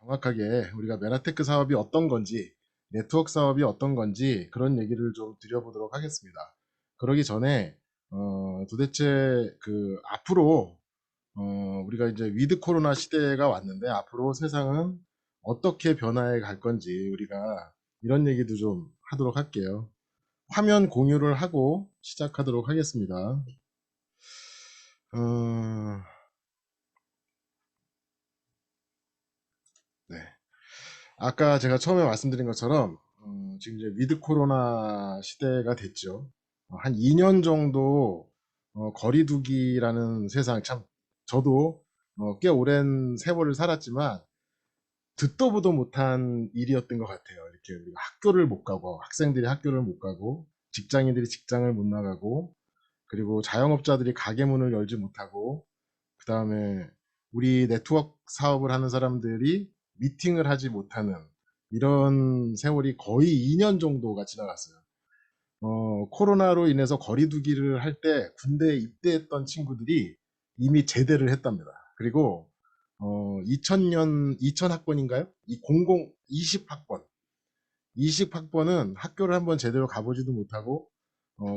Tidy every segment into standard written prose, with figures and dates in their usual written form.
정확하게 우리가 메나테크 사업이 어떤 건지, 네트워크 사업이 어떤 건지 그런 얘기를 좀 드려보도록 하겠습니다. 그러기 전에 도대체 그 앞으로 우리가 이제 위드 코로나 시대가 왔는데 앞으로 세상은 어떻게 변화해 갈 건지 우리가 이런 얘기도 좀 하도록 할게요. 화면 공유를 하고 시작하도록 하겠습니다. 어, 네. 아까 제가 처음에 말씀드린 것처럼 지금 이제 위드 코로나 시대가 됐죠. 한 2년 정도 거리두기라는 세상, 참 저도 꽤 오랜 세월을 살았지만 듣도 보도 못한 일이었던 것 같아요. 이렇게 우리가 학교를 못 가고, 학생들이 학교를 못 가고, 직장인들이 직장을 못 나가고, 그리고 자영업자들이 가게 문을 열지 못하고, 그 다음에 우리 네트워크 사업을 하는 사람들이 미팅을 하지 못하는 이런 세월이 거의 2년 정도가 지나갔어요. 코로나로 인해서 거리두기를 할 때 군대에 입대했던 친구들이 이미 제대를 했답니다. 그리고 2000년 2000학번인가요? 이 20학번 20학번은 학교를 한번 제대로 가보지도 못하고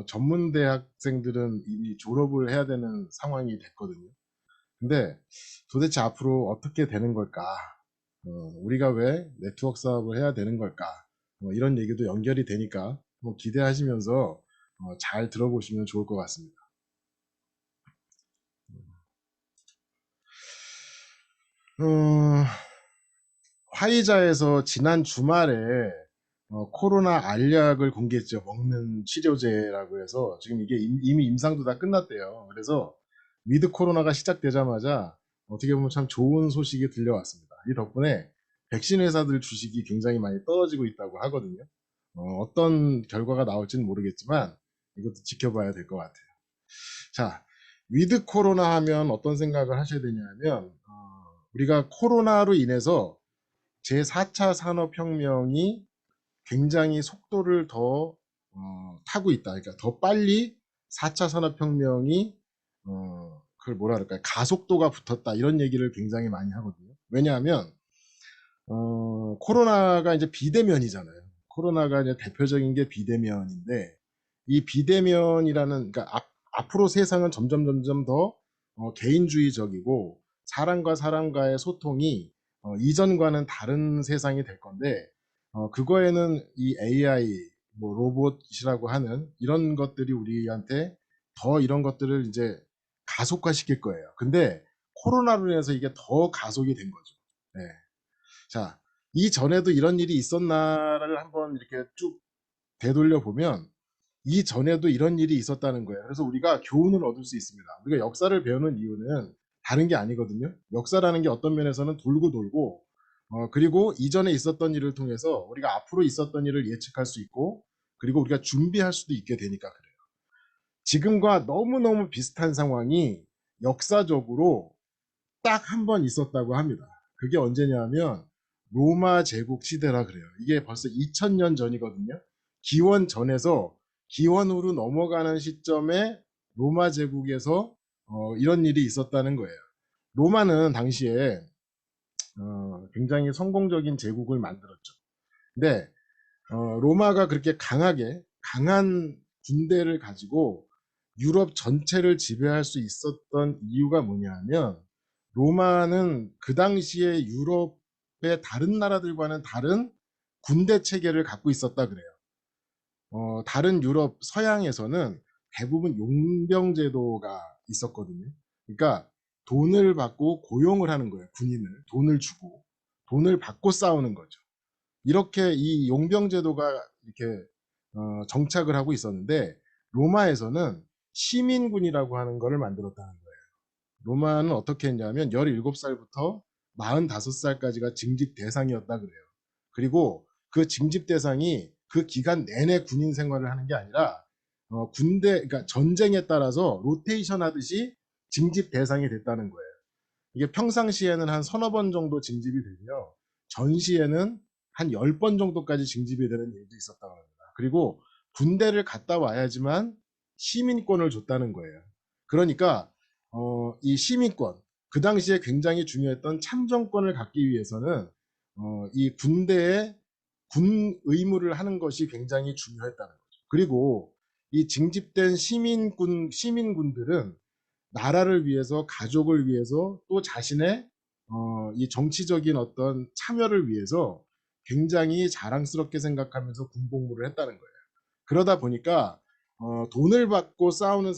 전문 대학생들은 이미 졸업을 해야 되는 상황이 됐거든요. 근데 도대체 앞으로 어떻게 되는 걸까? 우리가 왜 네트워크 사업을 해야 되는 걸까? 이런 얘기도 연결이 되니까 기대하시면서 잘 들어보시면 좋을 것 같습니다. 어, 화이자에서 지난 주말에 코로나 알약을 공개했죠. 먹는 치료제라고 해서 지금 이게 이미 임상도 다 끝났대요. 그래서 위드 코로나가 시작되자마자 어떻게 보면 참 좋은 소식이 들려왔습니다. 이 덕분에 백신 회사들 주식이 굉장히 많이 떨어지고 있다고 하거든요. 어떤 결과가 나올지는 모르겠지만 이것도 지켜봐야 될 것 같아요. 자, 위드 코로나 하면 어떤 생각을 하셔야 되냐면 우리가 코로나로 인해서 제4차 산업혁명이 굉장히 속도를 더 타고 있다. 그러니까 더 빨리 4차 산업혁명이 그걸 뭐라 그럴까요? 가속도가 붙었다. 이런 얘기를 굉장히 많이 하거든요. 왜냐하면 코로나가 이제 비대면이잖아요. 코로나가 이제 대표적인 게 비대면인데 이 비대면이라는 그러니까 앞으로 세상은 점점 더 개인주의적이고 사람과 사람과의 소통이 이전과는 다른 세상이 될 건데 그거에는 이 AI 뭐 로봇이라고 하는 이런 것들이 우리한테 더 이런 것들을 이제 가속화시킬 거예요. 근데 코로나로 인해서 이게 더 가속이 된 거죠. 네. 자, 이전에도 이런 일이 있었나를 한번 이렇게 쭉 되돌려 보면 이전에도 이런 일이 있었다는 거예요. 그래서 우리가 교훈을 얻을 수 있습니다. 우리가 역사를 배우는 이유는 다른 게 아니거든요. 역사라는 게 어떤 면에서는 돌고 돌고 그리고 이전에 있었던 일을 통해서 우리가 앞으로 있었던 일을 예측할 수 있고 그리고 우리가 준비할 수도 있게 되니까 그래요. 지금과 너무너무 비슷한 상황이 역사적으로 딱 한 번 있었다고 합니다. 그게 언제냐면 로마 제국 시대라 그래요. 이게 벌써 2000년 전이거든요. 기원 전에서 기원으로 넘어가는 시점에 로마 제국에서 이런 일이 있었다는 거예요. 로마는 당시에 굉장히 성공적인 제국을 만들었죠. 근데 로마가 그렇게 강한 군대를 가지고 유럽 전체를 지배할 수 있었던 이유가 뭐냐면 로마는 그 당시에 유럽의 다른 나라들과는 다른 군대 체계를 갖고 있었다 그래요. 다른 유럽 서양에서는 대부분 용병 제도가 있었거든요. 그러니까 돈을 받고 고용을 하는 거예요. 군인을 돈을 주고 돈을 받고 싸우는 거죠. 이렇게 이 용병 제도가 이렇게 정착을 하고 있었는데 로마에서는 시민군이라고 하는 것을 만들었다는 거예요. 로마는 어떻게 했냐면 17살부터 45살까지가 징집 대상이었다 그래요. 그리고 그 징집 대상이 그 기간 내내 군인 생활을 하는 게 아니라 군대 그러니까 전쟁에 따라서 로테이션 하듯이 징집 대상이 됐다는 거예요. 이게 평상시에는 한 서너 번 정도 징집이 되고요. 전시에는 한 10번 정도까지 징집이 되는 일도 있었다고 합니다. 그리고 군대를 갔다 와야지만 시민권을 줬다는 거예요. 그러니까 이 시민권, 그 당시에 굉장히 중요했던 참정권을 갖기 위해서는 이 군대에 군 의무를 하는 것이 굉장히 중요했다는 거죠. 그리고 이 징집된 시민군들은 나라를 위해서, 가족을 위해서, 또 자신의 이 정치적인 어떤 참여를 위해서 굉장히 자랑스럽게 생각하면서 군복무를 했다는 거예요. 그러다 보니까 돈을 받고 싸우는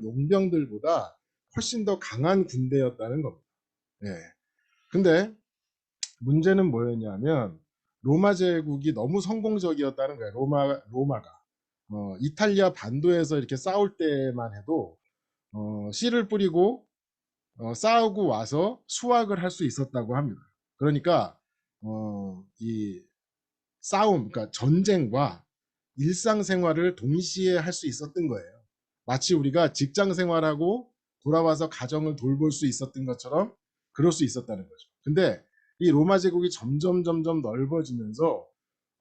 용병들보다 훨씬 더 강한 군대였다는 겁니다. 예. 근데 문제는 뭐였냐면 로마 제국이 너무 성공적이었다는 거예요. 로마가 이탈리아 반도에서 이렇게 싸울 때만 해도 씨를 뿌리고 싸우고 와서 수확을 할 수 있었다고 합니다. 그러니까 이 싸움, 그러니까 전쟁과 일상생활을 동시에 할 수 있었던 거예요. 마치 우리가 직장 생활하고 돌아와서 가정을 돌볼 수 있었던 것처럼 그럴 수 있었다는 거죠. 근데 이 로마 제국이 점점 넓어지면서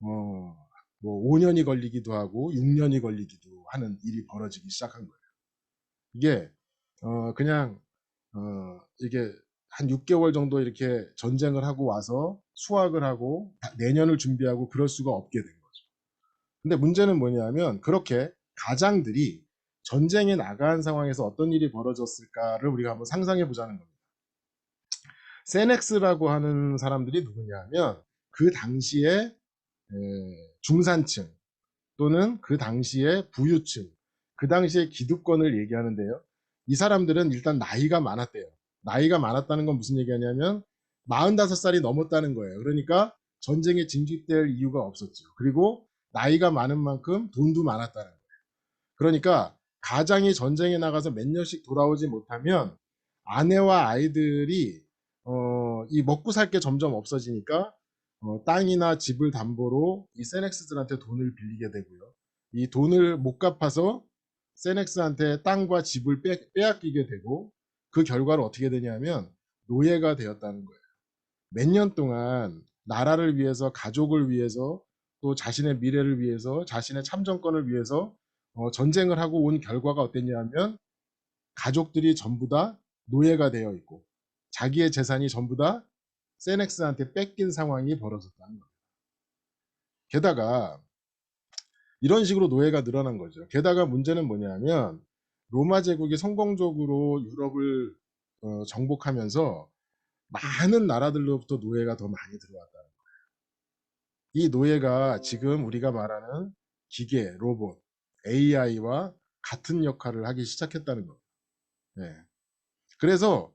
뭐 5년이 걸리기도 하고 6년이 걸리기도 하는 일이 벌어지기 시작한 거예요. 이게 그냥 이게 한 6개월 정도 이렇게 전쟁을 하고 와서 수확을 하고 내년을 준비하고 그럴 수가 없게 된 거죠. 근데 문제는 뭐냐면 그렇게 가장들이 전쟁에 나간 상황에서 어떤 일이 벌어졌을까를 우리가 한번 상상해 보자는 겁니다. 세넥스라고 하는 사람들이 누구냐면 그 당시에 중산층 또는 그 당시에 부유층, 그 당시에 기득권을 얘기하는데요. 이 사람들은 일단 나이가 많았대요. 나이가 많았다는 건 무슨 얘기하냐면 45살이 넘었다는 거예요. 그러니까 전쟁에 징집될 이유가 없었죠. 그리고 나이가 많은 만큼 돈도 많았다는 거예요. 그러니까 가장이 전쟁에 나가서 몇 년씩 돌아오지 못하면 아내와 아이들이 이 먹고 살 게 점점 없어지니까 땅이나 집을 담보로 이 세넥스들한테 돈을 빌리게 되고요. 이 돈을 못 갚아서 세넥스한테 땅과 집을 빼앗기게 되고 그 결과로 어떻게 되냐면 노예가 되었다는 거예요. 몇 년 동안 나라를 위해서, 가족을 위해서, 또 자신의 미래를 위해서, 자신의 참정권을 위해서 전쟁을 하고 온 결과가 어땠냐면 가족들이 전부 다 노예가 되어 있고 자기의 재산이 전부 다 세넥스한테 뺏긴 상황이 벌어졌다는 거예요. 게다가 이런 식으로 노예가 늘어난 거죠. 게다가 문제는 뭐냐면 로마 제국이 성공적으로 유럽을 정복하면서 많은 나라들로부터 노예가 더 많이 들어왔다는 거예요. 이 노예가 지금 우리가 말하는 기계, 로봇, AI와 같은 역할을 하기 시작했다는 겁니다. 네. 그래서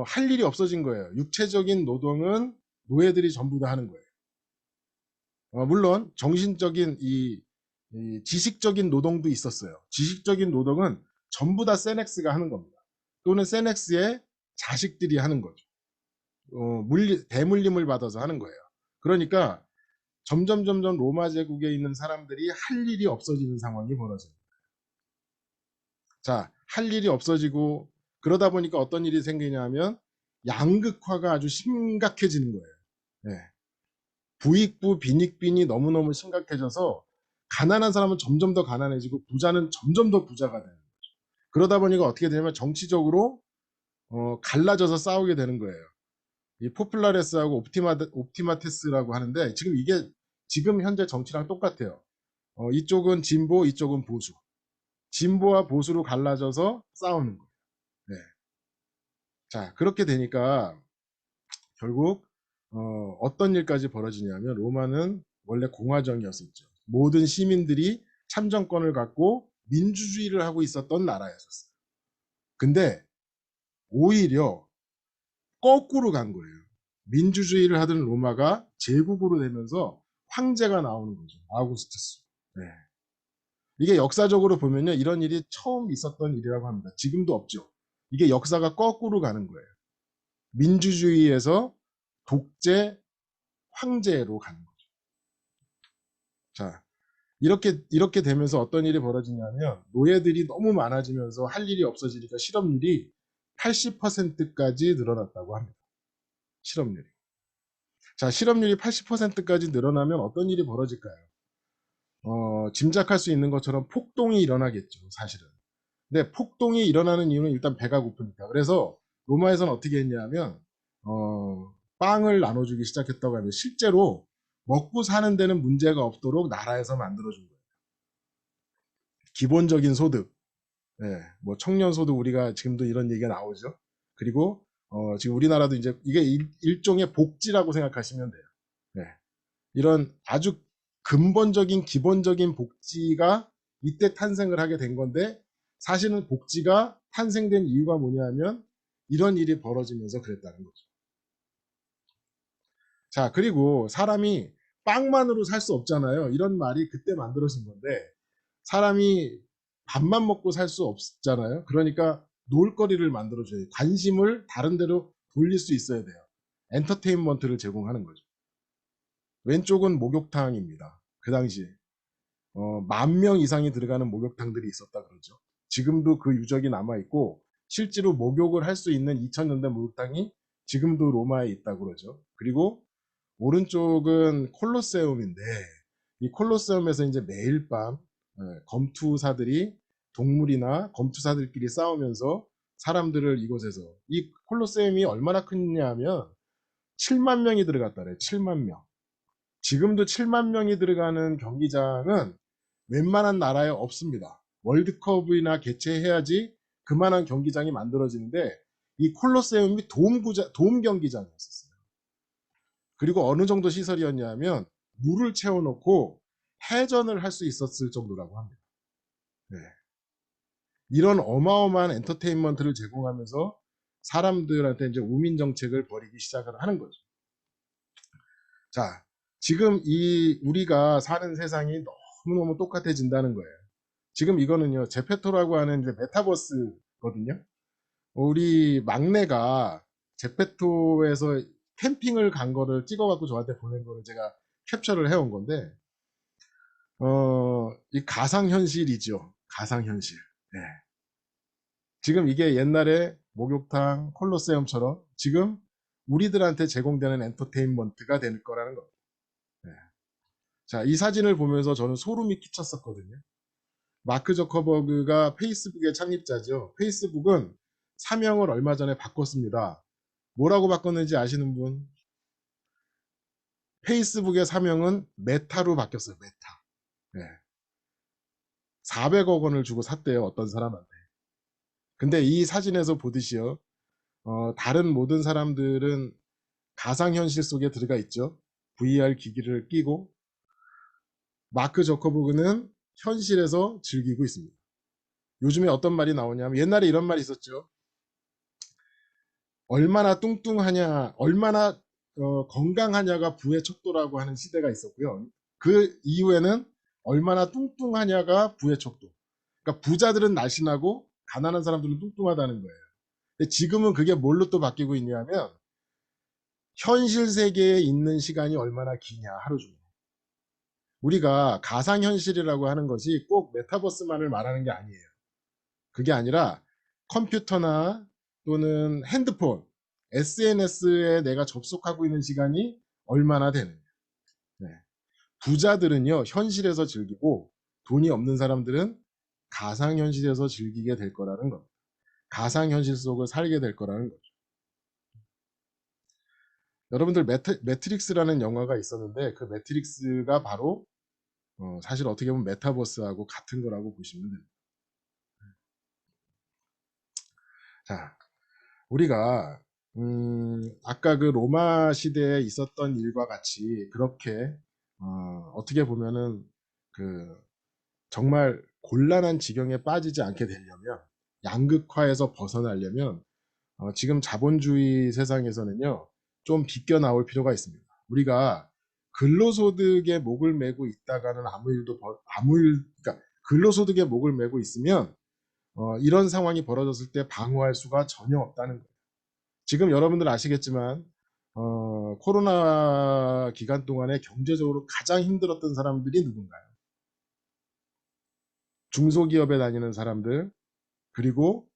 할 일이 없어진 거예요. 육체적인 노동은 노예들이 전부 다 하는 거예요. 물론 정신적인 이 지식적인 노동도 있었어요. 지식적인 노동은 전부 다 세넥스가 하는 겁니다. 또는 세넥스의 자식들이 하는 거죠. 대물림을 받아서 하는 거예요. 그러니까 점점 로마 제국에 있는 사람들이 할 일이 없어지는 상황이 벌어져요. 자, 할 일이 없어지고 그러다 보니까 어떤 일이 생기냐면 양극화가 아주 심각해지는 거예요. 네. 부익부 빈익빈이 너무너무 심각해져서 가난한 사람은 점점 더 가난해지고 부자는 점점 더 부자가 되는 거죠. 그러다 보니까 어떻게 되냐면 정치적으로 갈라져서 싸우게 되는 거예요. 이 포플라레스하고 옵티마테스라고 하는데 지금 이게 지금 현재 정치랑 똑같아요. 이쪽은 진보, 이쪽은 보수. 진보와 보수로 갈라져서 싸우는 거예요. 네. 자, 그렇게 되니까 결국 어떤 일까지 벌어지냐면 로마는 원래 공화정이었었죠. 모든 시민들이 참정권을 갖고 민주주의를 하고 있었던 나라였었어요. 근데 오히려 거꾸로 간 거예요. 민주주의를 하던 로마가 제국으로 되면서 황제가 나오는 거죠. 아우구스투스. 네. 이게 역사적으로 보면요. 이런 일이 처음 있었던 일이라고 합니다. 지금도 없죠. 이게 역사가 거꾸로 가는 거예요. 민주주의에서 독재, 황제로 가는 거죠. 자, 이렇게 되면서 어떤 일이 벌어지냐면 노예들이 너무 많아지면서 할 일이 없어지니까 실업률이 80%까지 늘어났다고 합니다. 실업률이. 자, 실업률이 80%까지 늘어나면 어떤 일이 벌어질까요? 짐작할 수 있는 것처럼 폭동이 일어나겠죠, 사실은. 근데 폭동이 일어나는 이유는 일단 배가 고프니까. 그래서 로마에서는 어떻게 했냐면 빵을 나눠주기 시작했다고 하면 실제로 먹고 사는 데는 문제가 없도록 나라에서 만들어준 거예요. 기본적인 소득, 예, 뭐 청년 소득 우리가 지금도 이런 얘기가 나오죠. 그리고 지금 우리나라도 이제 이게 일종의 복지라고 생각하시면 돼요. 예, 이런 아주 근본적인 기본적인 복지가 이때 탄생을 하게 된 건데 사실은 복지가 탄생된 이유가 뭐냐면 이런 일이 벌어지면서 그랬다는 거죠. 자, 그리고 사람이 빵만으로 살 수 없잖아요. 이런 말이 그때 만들어진 건데 사람이 밥만 먹고 살 수 없잖아요. 그러니까 놀거리를 만들어줘야 돼요. 관심을 다른 데로 돌릴 수 있어야 돼요. 엔터테인먼트를 제공하는 거죠. 왼쪽은 목욕탕입니다. 그 당시에 10,000명 이상이 들어가는 목욕탕들이 있었다 그러죠. 지금도 그 유적이 남아있고 실제로 목욕을 할 수 있는 2000년대 목욕탕이 지금도 로마에 있다고 그러죠. 그리고 오른쪽은 콜로세움인데 이 콜로세움에서 이제 매일 밤 검투사들이 동물이나 검투사들끼리 싸우면서 사람들을 이곳에서 이 콜로세움이 얼마나 크냐 하면 7만 명이 들어갔다래. 7만 명. 지금도 7만 명이 들어가는 경기장은 웬만한 나라에 없습니다. 월드컵이나 개최해야지 그만한 경기장이 만들어지는데 이 콜로세움이 돔 경기장이었어요. 그리고 어느 정도 시설이었냐면 물을 채워놓고 해전을 할 수 있었을 정도라고 합니다. 네. 이런 어마어마한 엔터테인먼트를 제공하면서 사람들한테 이제 우민 정책을 벌이기 시작을 하는 거죠. 자, 지금 우리가 사는 세상이 너무너무 똑같아진다는 거예요. 지금 이거는요, 제페토라고 하는 이제 메타버스거든요. 우리 막내가 제페토에서 캠핑을 간 거를 찍어갖고 저한테 보낸 거를 제가 캡처를 해온 건데, 이 가상현실이죠. 가상현실. 네. 지금 이게 옛날에 목욕탕, 콜로세움처럼 지금 우리들한테 제공되는 엔터테인먼트가 될 거라는 겁니다. 네. 자, 이 사진을 보면서 저는 소름이 끼쳤었거든요. 마크 저커버그가 페이스북의 창립자죠. 페이스북은 사명을 얼마 전에 바꿨습니다. 뭐라고 바꿨는지 아시는 분? 페이스북의 사명은 메타로 바뀌었어요. 메타. 네. 400억 원을 주고 샀대요. 어떤 사람한테. 근데 이 사진에서 보듯이요. 다른 모든 사람들은 가상현실 속에 들어가 있죠. VR 기기를 끼고 마크 저커버그는 현실에서 즐기고 있습니다. 요즘에 어떤 말이 나오냐면 옛날에 이런 말이 있었죠. 얼마나 뚱뚱하냐, 얼마나 건강하냐가 부의 척도라고 하는 시대가 있었고요. 그 이후에는 얼마나 뚱뚱하냐가 부의 척도. 그러니까 부자들은 날씬하고 가난한 사람들은 뚱뚱하다는 거예요. 근데 지금은 그게 뭘로 또 바뀌고 있냐면 현실 세계에 있는 시간이 얼마나 기냐 하루 중에. 우리가 가상현실이라고 하는 것이 꼭 메타버스만을 말하는 게 아니에요. 그게 아니라 컴퓨터나 또는 핸드폰, SNS에 내가 접속하고 있는 시간이 얼마나 되느냐. 네. 부자들은요, 현실에서 즐기고 돈이 없는 사람들은 가상현실에서 즐기게 될 거라는 겁니다. 가상현실 속을 살게 될 거라는 거죠. 여러분들 매트릭스라는 영화가 있었는데 그 매트릭스가 바로 사실 어떻게 보면 메타버스하고 같은 거라고 보시면 됩니다. 자, 우리가 아까 그 로마 시대에 있었던 일과 같이 그렇게 어떻게 보면은 그 정말 곤란한 지경에 빠지지 않게 되려면 양극화에서 벗어나려면 지금 자본주의 세상에서는요 좀 비껴 나올 필요가 있습니다. 우리가 근로소득에 목을 매고 있다가는 그러니까 근로소득에 목을 매고 있으면 이런 상황이 벌어졌을 때 방어할 수가 전혀 없다는 거예요. 지금 여러분들 아시겠지만 코로나 기간 동안에 경제적으로 가장 힘들었던 사람들이 누군가요? 중소기업에 다니는 사람들, 그리고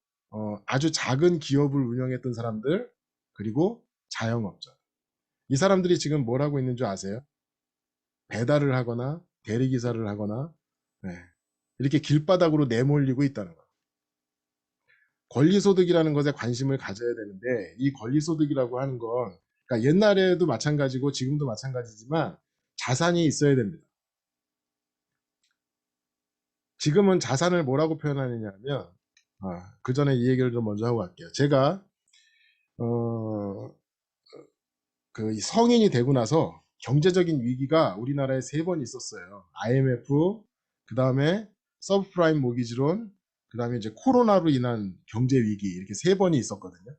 아주 작은 기업을 운영했던 사람들, 그리고 자영업자. 이 사람들이 지금 뭘 하고 있는 줄 아세요? 배달을 하거나 대리기사를 하거나 네, 이렇게 길바닥으로 내몰리고 있다는 거예요. 권리소득이라는 것에 관심을 가져야 되는데 이 권리소득이라고 하는 건 그러니까 옛날에도 마찬가지고 지금도 마찬가지지만 자산이 있어야 됩니다. 지금은 자산을 뭐라고 표현하느냐면 그 전에 이 얘기를 좀 먼저 하고 갈게요. 제가 그 성인이 되고 나서 경제적인 위기가 우리나라에 3번 있었어요. IMF, 그 다음에 서브프라임 모기지론, 그 다음에 이제 코로나로 인한 경제 위기 이렇게 3번이 있었거든요.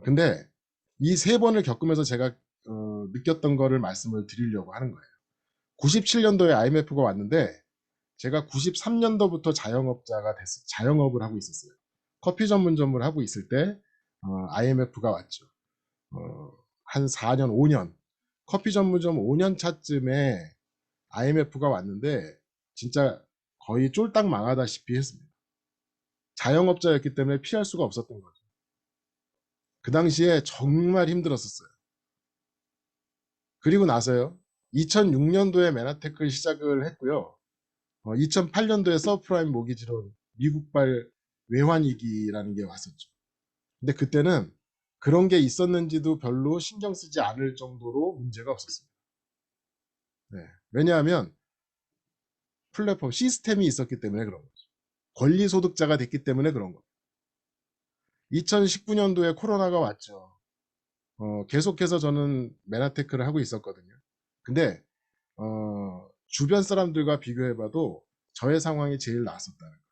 근데 이 3번을 겪으면서 제가 느꼈던 거를 말씀을 드리려고 하는 거예요. 97년도에 IMF가 왔는데 제가 93년도부터 자영업을 하고 있었어요. 커피 전문점을 하고 있을 때 IMF가 왔죠. 한 4년, 5년. 커피 전문점 5년 차쯤에 IMF가 왔는데 진짜 거의 쫄딱 망하다시피 했습니다. 자영업자였기 때문에 피할 수가 없었던 거죠. 그 당시에 정말 힘들었었어요. 그리고 나서요. 2006년도에 메나테크를 시작을 했고요. 2008년도에 서프라임 모기지론 미국발 외환위기라는 게 왔었죠. 근데 그때는 그런 게 있었는지도 별로 신경 쓰지 않을 정도로 문제가 없었습니다. 네. 왜냐하면 플랫폼 시스템이 있었기 때문에 그런 거죠. 권리소득자가 됐기 때문에 그런 거죠. 2019년도에 코로나가 왔죠. 계속해서 저는 메나테크를 하고 있었거든요. 근데 주변 사람들과 비교해봐도 저의 상황이 제일 나았었다는 거예요.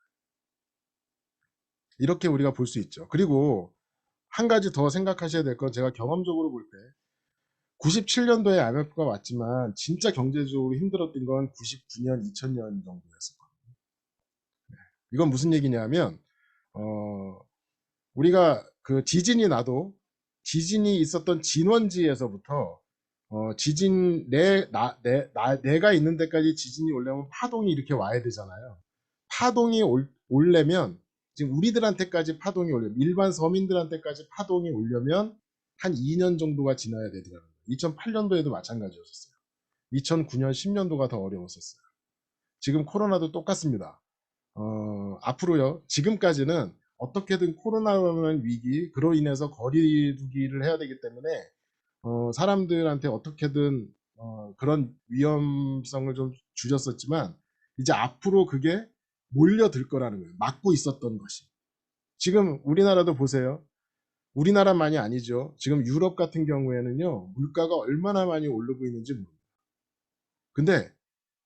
이렇게 우리가 볼 수 있죠. 그리고 한 가지 더 생각하셔야 될 건 제가 경험적으로 볼 때 97년도에 IMF가 왔지만 진짜 경제적으로 힘들었던 건 99년, 2000년 정도였었거든요. 이건 무슨 얘기냐면 우리가 그 지진이 있었던 진원지에서부터 내가 있는 데까지 지진이 오려면 파동이 이렇게 와야 되잖아요. 파동이 오려면 지금 우리들한테까지 파동이 오려면 일반 서민들한테까지 파동이 오려면 한 2년 정도가 지나야 되더라고요. 2008년도에도 마찬가지였었어요. 2009년, 10년도가 더 어려웠었어요. 지금 코로나도 똑같습니다. 앞으로요. 지금까지는 어떻게든 코로나라는 위기, 그로 인해서 거리두기를 해야 되기 때문에 사람들한테 어떻게든 그런 위험성을 좀 줄였었지만 이제 앞으로 그게 몰려들 거라는 거예요. 막고 있었던 것이. 지금 우리나라도 보세요. 우리나라만이 아니죠. 지금 유럽 같은 경우에는요. 물가가 얼마나 많이 오르고 있는지 모릅니다. 근데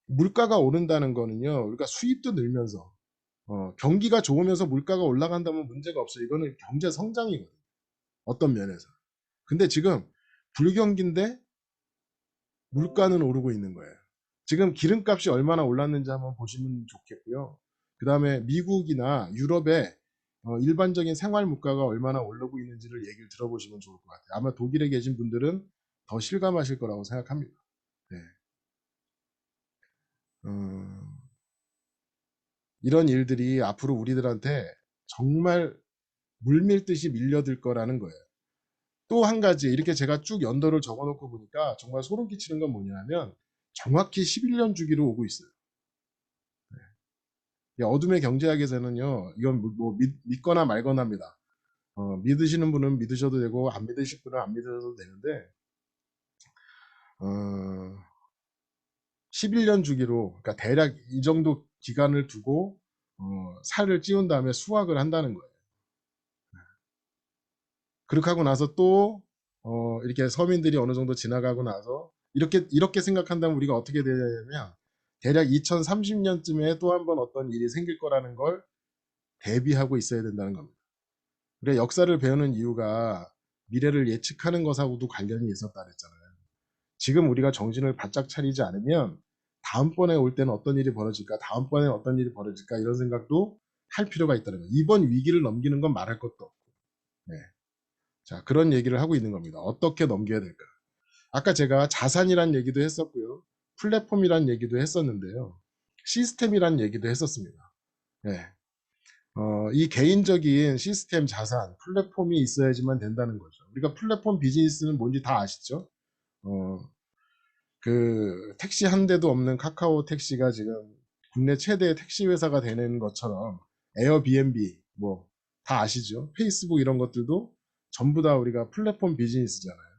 물가가 오른다는 거는요. 우리가 수입도 늘면서 경기가 좋으면서 물가가 올라간다면 문제가 없어요. 이거는 경제 성장이거든요. 어떤 면에서. 근데 지금 불경기인데 물가는 오르고 있는 거예요. 지금 기름값이 얼마나 올랐는지 한번 보시면 좋겠고요. 그 다음에 미국이나 유럽의 일반적인 생활 물가가 얼마나 오르고 있는지를 얘기를 들어보시면 좋을 것 같아요. 아마 독일에 계신 분들은 더 실감하실 거라고 생각합니다. 네. 이런 일들이 앞으로 우리들한테 정말 물밀듯이 밀려들 거라는 거예요. 또 한 가지 이렇게 제가 쭉 연도를 적어놓고 보니까 정말 소름 끼치는 건 뭐냐면 정확히 11년 주기로 오고 있어요. 어둠의 경제학에서는요. 이건 뭐 믿거나 말거나입니다. 믿으시는 분은 믿으셔도 되고 안 믿으실 분은 안 믿으셔도 되는데 11년 주기로 그러니까 대략 이 정도 기간을 두고 살을 찌운 다음에 수확을 한다는 거예요. 그렇게 하고 나서 또 이렇게 서민들이 어느 정도 지나가고 나서 이렇게 생각한다면 우리가 어떻게 되냐면 대략 2030년쯤에 또 한 번 어떤 일이 생길 거라는 걸 대비하고 있어야 된다는 겁니다. 그래 역사를 배우는 이유가 미래를 예측하는 것하고도 관련이 있었다 그랬잖아요. 지금 우리가 정신을 바짝 차리지 않으면 다음번에 올 때는 어떤 일이 벌어질까, 다음번에 어떤 일이 벌어질까 이런 생각도 할 필요가 있다는 거예요. 이번 위기를 넘기는 건 말할 것도 없고. 네. 자, 그런 얘기를 하고 있는 겁니다. 어떻게 넘겨야 될까? 아까 제가 자산이란 얘기도 했었고요. 플랫폼이란 얘기도 했었는데요. 시스템이란 얘기도 했었습니다. 네. 이 개인적인 시스템 자산, 플랫폼이 있어야지만 된다는 거죠. 우리가 플랫폼 비즈니스는 뭔지 다 아시죠? 그 택시 한 대도 없는 카카오 택시가 지금 국내 최대 택시 회사가 되는 것처럼 에어비앤비 뭐 다 아시죠? 페이스북 이런 것들도 전부 다 우리가 플랫폼 비즈니스잖아요.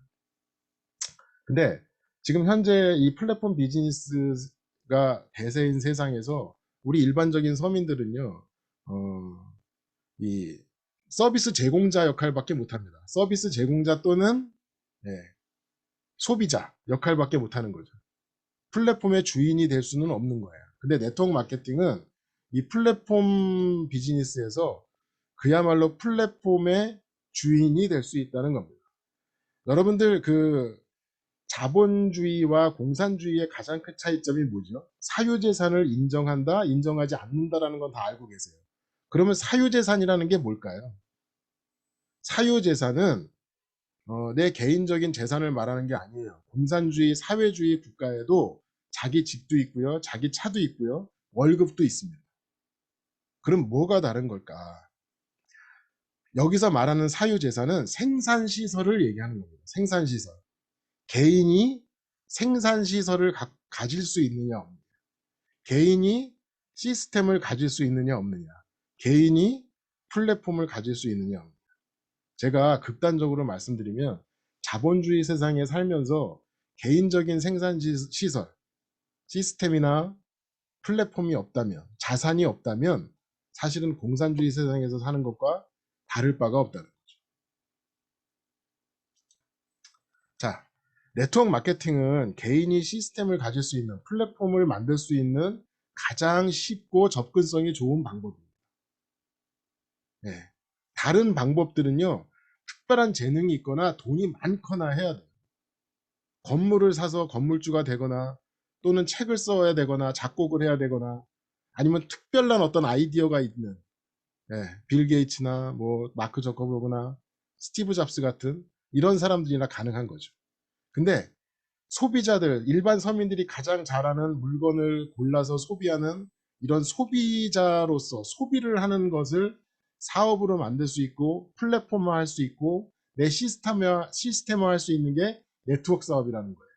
근데 지금 현재 이 플랫폼 비즈니스가 대세인 세상에서 우리 일반적인 서민들은요, 이 서비스 제공자 역할밖에 못합니다. 서비스 제공자 또는 예, 소비자 역할밖에 못하는 거죠. 플랫폼의 주인이 될 수는 없는 거예요. 근데 네트워크 마케팅은 이 플랫폼 비즈니스에서 그야말로 플랫폼의 주인이 될 수 있다는 겁니다. 여러분들 그 자본주의와 공산주의의 가장 큰 차이점이 뭐죠? 사유재산을 인정한다, 인정하지 않는다라는 건 다 알고 계세요. 그러면 사유재산이라는 게 뭘까요? 사유재산은 내 개인적인 재산을 말하는 게 아니에요. 공산주의, 사회주의 국가에도 자기 집도 있고요, 자기 차도 있고요, 월급도 있습니다. 그럼 뭐가 다른 걸까? 여기서 말하는 사유재산은 생산시설을 얘기하는 겁니다. 생산시설. 개인이 생산시설을 가질 수 있느냐 없느냐. 개인이 시스템을 가질 수 있느냐 없느냐. 개인이 플랫폼을 가질 수 있느냐 없느냐. 제가 극단적으로 말씀드리면 자본주의 세상에 살면서 개인적인 생산시설, 시스템이나 플랫폼이 없다면, 자산이 없다면 사실은 공산주의 세상에서 사는 것과 다를 바가 없다는 거죠. 자, 네트워크 마케팅은 개인이 시스템을 가질 수 있는, 플랫폼을 만들 수 있는 가장 쉽고 접근성이 좋은 방법입니다. 네. 다른 방법들은요, 특별한 재능이 있거나 돈이 많거나 해야 돼요. 건물을 사서 건물주가 되거나 또는 책을 써야 되거나 작곡을 해야 되거나 아니면 특별한 어떤 아이디어가 있는 빌 게이츠나 뭐 마크 저커버그나 스티브 잡스 같은 이런 사람들이나 가능한 거죠. 근데 소비자들, 일반 서민들이 가장 잘하는 물건을 골라서 소비하는 이런 소비자로서 소비를 하는 것을 사업으로 만들 수 있고 플랫폼화 할 수 있고 내 시스템화 할 수 있는 게 네트워크 사업이라는 거예요.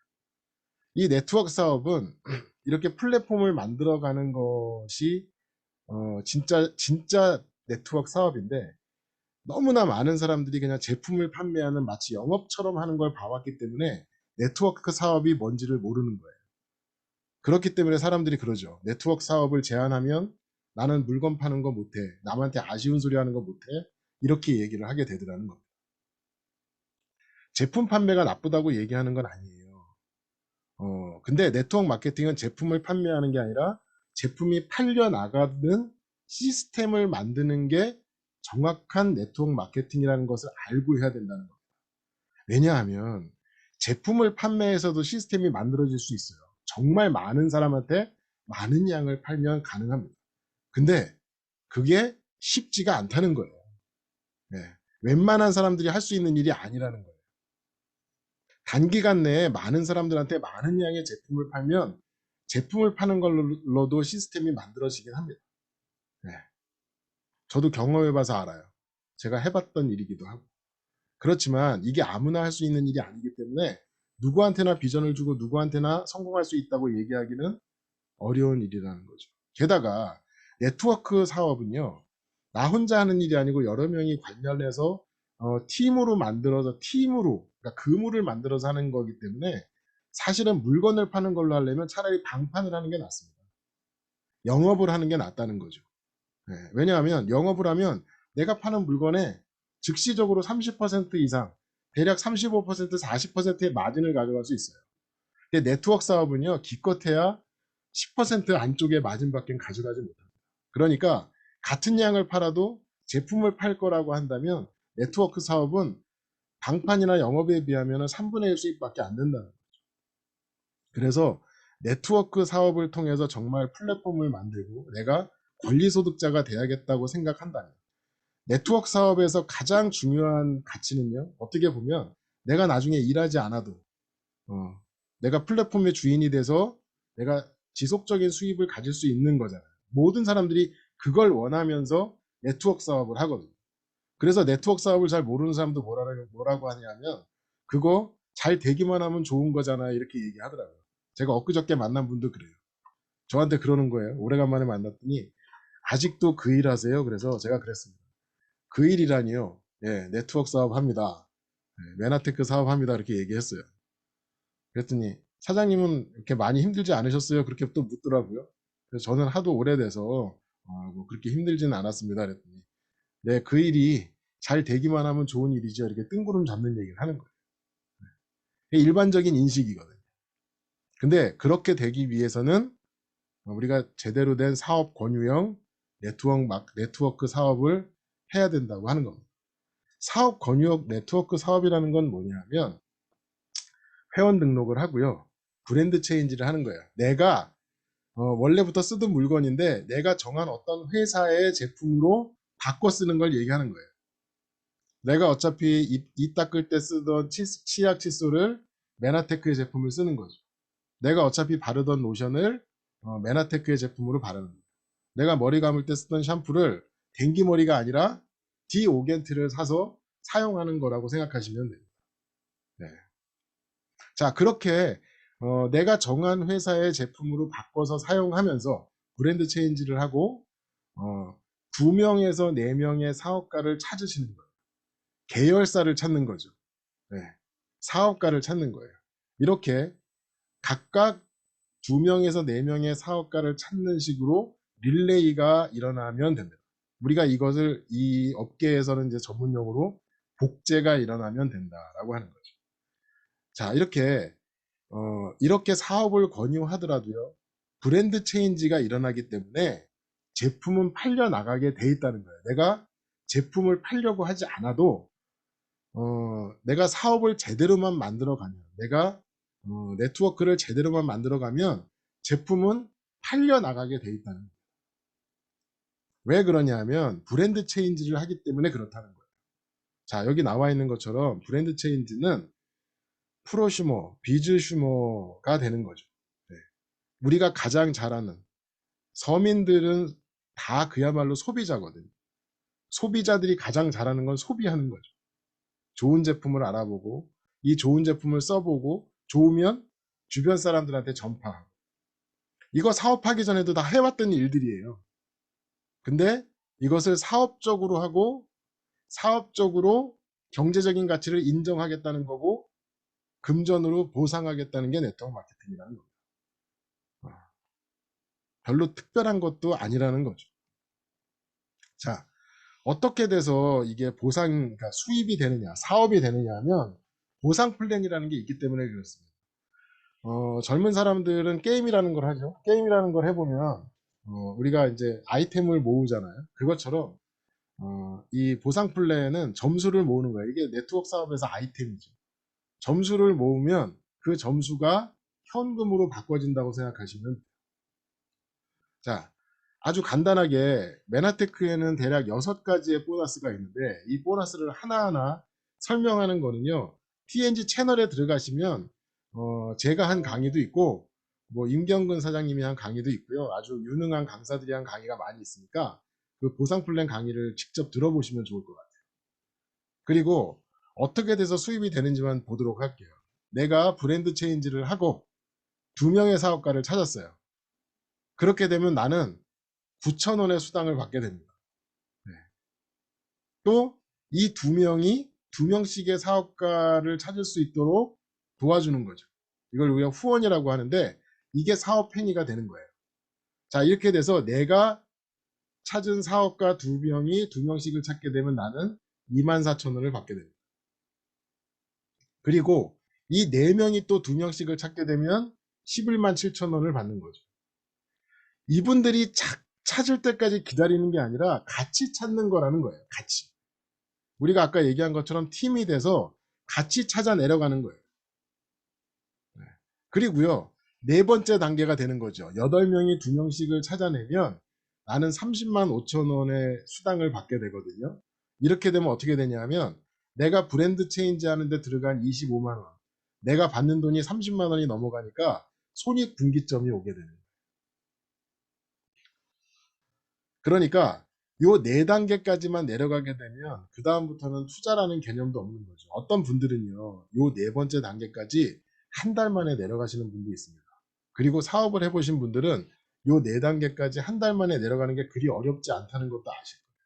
이 네트워크 사업은 이렇게 플랫폼을 만들어가는 것이 진짜 네트워크 사업인데 너무나 많은 사람들이 그냥 제품을 판매하는 마치 영업처럼 하는 걸 봐왔기 때문에 네트워크 사업이 뭔지를 모르는 거예요. 그렇기 때문에 사람들이 그러죠. 네트워크 사업을 제안하면 나는 물건 파는 거 못해. 남한테 아쉬운 소리 하는 거 못해. 이렇게 얘기를 하게 되더라는 겁니다. 제품 판매가 나쁘다고 얘기하는 건 아니에요. 근데 네트워크 마케팅은 제품을 판매하는 게 아니라 제품이 팔려나가는 시스템을 만드는 게 정확한 네트워크 마케팅이라는 것을 알고 해야 된다는 겁니다. 왜냐하면 제품을 판매해서도 시스템이 만들어질 수 있어요. 정말 많은 사람한테 많은 양을 팔면 가능합니다. 근데 그게 쉽지가 않다는 거예요. 네. 웬만한 사람들이 할 수 있는 일이 아니라는 거예요. 단기간 내에 많은 사람들한테 많은 양의 제품을 팔면 제품을 파는 걸로도 시스템이 만들어지긴 합니다. 네. 저도 경험해봐서 알아요. 제가 해봤던 일이기도 하고. 그렇지만 이게 아무나 할 수 있는 일이 아니기 때문에 누구한테나 비전을 주고 누구한테나 성공할 수 있다고 얘기하기는 어려운 일이라는 거죠. 게다가 네트워크 사업은요. 나 혼자 하는 일이 아니고 여러 명이 관련해서 팀으로 만들어서 그러니까 그물을 만들어서 하는 거기 때문에 사실은 물건을 파는 걸로 하려면 차라리 방판을 하는 게 낫습니다. 영업을 하는 게 낫다는 거죠. 네, 왜냐하면 영업을 하면 내가 파는 물건에 즉시적으로 30% 이상, 대략 35%, 40%의 마진을 가져갈 수 있어요. 근데 네트워크 사업은요, 기껏해야 10% 안쪽의 마진밖에 가져가지 못합니다. 그러니까 같은 양을 팔아도 제품을 팔 거라고 한다면 네트워크 사업은 방판이나 영업에 비하면 3분의 1 수익밖에 안 된다는 거죠. 그래서 네트워크 사업을 통해서 정말 플랫폼을 만들고 내가 권리소득자가 돼야겠다고 생각한다면 네트워크 사업에서 가장 중요한 가치는요. 어떻게 보면 내가 나중에 일하지 않아도 내가 플랫폼의 주인이 돼서 내가 지속적인 수입을 가질 수 있는 거잖아요. 모든 사람들이 그걸 원하면서 네트워크 사업을 하거든요. 그래서 네트워크 사업을 잘 모르는 사람도 뭐라고 하냐면 그거 잘 되기만 하면 좋은 거잖아 이렇게 얘기하더라고요. 제가 엊그저께 만난 분도 그래요. 저한테 그러는 거예요. 오래간만에 만났더니 아직도 그 일 하세요? 그래서 제가 그랬습니다. 그 일이라니요. 예, 네트워크 사업 합니다. 예, 메나테크 사업 합니다. 이렇게 얘기했어요. 그랬더니 사장님은 이렇게 많이 힘들지 않으셨어요? 그렇게 또 묻더라고요. 그래서 저는 하도 오래돼서 뭐 그렇게 힘들지는 않았습니다. 그랬더니 네, 그 일이 잘 되기만 하면 좋은 일이죠. 이렇게 뜬구름 잡는 얘기를 하는 거예요. 이게 일반적인 인식이거든요. 근데 그렇게 되기 위해서는 우리가 제대로 된 사업 권유형 네트워크 사업을 해야 된다고 하는 겁니다. 사업 권유형 네트워크 사업이라는 건 뭐냐면 회원 등록을 하고요. 브랜드 체인지를 하는 거예요. 내가 원래부터 쓰던 물건인데 내가 정한 어떤 회사의 제품으로 바꿔 쓰는 걸 얘기하는 거예요. 내가 어차피 이 닦을 때 쓰던 치약 칫솔을 메나테크의 제품을 쓰는 거죠. 내가 어차피 바르던 로션을 메나테크의 제품으로 바르는 거예요. 내가 머리 감을 때 쓰던 샴푸를 댕기머리가 아니라 디오겐트를 사서 사용하는 거라고 생각하시면 됩니다. 네. 자, 그렇게 내가 정한 회사의 제품으로 바꿔서 사용하면서 브랜드 체인지를 하고 2명에서 4명의 사업가를 찾으시는 거예요. 계열사를 찾는 거죠. 네. 사업가를 찾는 거예요. 이렇게 각각 2명에서 4명의 사업가를 찾는 식으로 릴레이가 일어나면 됩니다. 우리가 이것을 이 업계에서는 이제 전문용어로 복제가 일어나면 된다라고 하는 거죠. 자, 이렇게 사업을 권유하더라도요, 브랜드 체인지가 일어나기 때문에 제품은 팔려 나가게 돼 있다는 거예요. 내가 제품을 팔려고 하지 않아도 내가 사업을 제대로만 만들어가면, 내가 네트워크를 제대로만 만들어가면 제품은 팔려 나가게 돼 있다는 거예요. 왜 그러냐면 브랜드 체인지를 하기 때문에 그렇다는 거예요. 자, 여기 나와 있는 것처럼 브랜드 체인지는 프로슈머, 비즈슈머가 되는 거죠. 네. 우리가 가장 잘 아는 서민들은 다 그야말로 소비자거든요. 소비자들이 가장 잘하는 건 소비하는 거죠. 좋은 제품을 알아보고 이 좋은 제품을 써보고 좋으면 주변 사람들한테 전파하고, 이거 사업하기 전에도 다 해왔던 일들이에요. 근데 이것을 사업적으로 하고 사업적으로 경제적인 가치를 인정하겠다는 거고 금전으로 보상하겠다는 게 네트워크 마케팅이라는 겁니다. 별로 특별한 것도 아니라는 거죠. 자, 어떻게 돼서 이게 그러니까 수입이 되느냐, 사업이 되느냐 하면 보상 플랜이라는 게 있기 때문에 그렇습니다. 젊은 사람들은 게임이라는 걸 하죠. 게임이라는 걸 해보면 우리가 이제 아이템을 모으잖아요. 그것처럼 이 보상 플랜은 점수를 모으는 거예요. 이게 네트워크 사업에서 아이템이죠. 점수를 모으면 그 점수가 현금으로 바꿔진다고 생각하시면 돼요. 자, 아주 간단하게 메나테크에는 대략 6가지의 보너스가 있는데 이 보너스를 하나하나 설명하는 거는요. TNG 채널에 들어가시면 제가 한 강의도 있고 뭐 임경근 사장님이 한 강의도 있고요. 아주 유능한 강사들이 한 강의가 많이 있으니까 그 보상 플랜 강의를 직접 들어보시면 좋을 것 같아요. 그리고 어떻게 돼서 수입이 되는지만 보도록 할게요. 내가 브랜드 체인지를 하고 2명의 사업가를 찾았어요. 그렇게 되면 나는 9,000원의 수당을 받게 됩니다. 네. 또 이 2명이 2명씩의 사업가를 찾을 수 있도록 도와주는 거죠. 이걸 우리가 후원이라고 하는데 이게 사업 행위가 되는 거예요. 자, 이렇게 돼서 내가 찾은 사업가 2명이 2명씩을 찾게 되면 나는 24,000원을 받게 됩니다. 그리고 이 4명이 또 2명씩을 찾게 되면 11만 7천원을 받는 거죠. 이분들이 찾을 때까지 기다리는 게 아니라 같이 찾는 거라는 거예요. 같이. 우리가 아까 얘기한 것처럼 팀이 돼서 같이 찾아 내려가는 거예요. 그리고요, 4번째 단계가 되는 거죠. 8명이 2명씩을 찾아내면 나는 30만 5천원의 수당을 받게 되거든요. 이렇게 되면 어떻게 되냐면 내가 브랜드 체인지 하는데 들어간 25만원, 내가 받는 돈이 30만원이 넘어가니까 손익분기점이 오게 되는 거예요. 그러니까 요 4단계까지만 내려가게 되면 그 다음부터는 투자라는 개념도 없는 거죠. 어떤 분들은요, 요 4번째 단계까지 한 달 만에 내려가시는 분도 있습니다. 그리고 사업을 해보신 분들은 요 4단계까지 한 달 만에 내려가는 게 그리 어렵지 않다는 것도 아실 거예요.